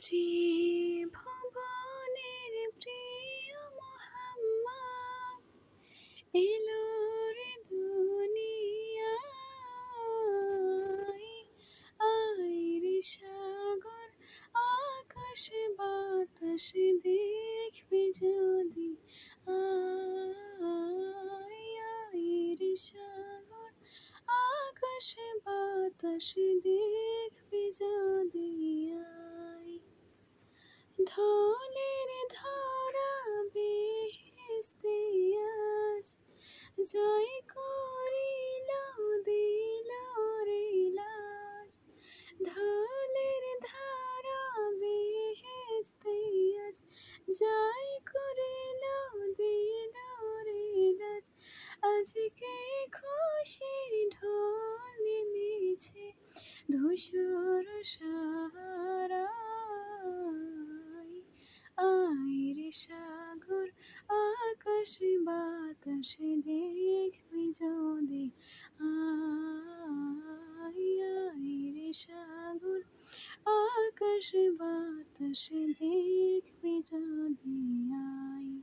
ত্রিভুবনের প্রিয় মোহাম্মদ এলো রে দুনিয়ায়। আয় রে সাগর আকাশ বাতাস দেখবি যদি, আয় আয় রে সাগর আকাশ বাতাস দেখবি যদি, আয়। ধনের ধরা বেহেশতে আজ জয় করিল, দিল রে লাজ। ধনের ধারা বেহেশতে আজ জয় করিল, দিল রে লাজ। আজকে খুশির ঢল নেমেছে ধূসর সাহারায়। আয় রে সাগর আকাশ বাতাস দেখবি যদি, আয় আয় রে সাগর আকাশ বাতাস দেখবি যদি, আয়।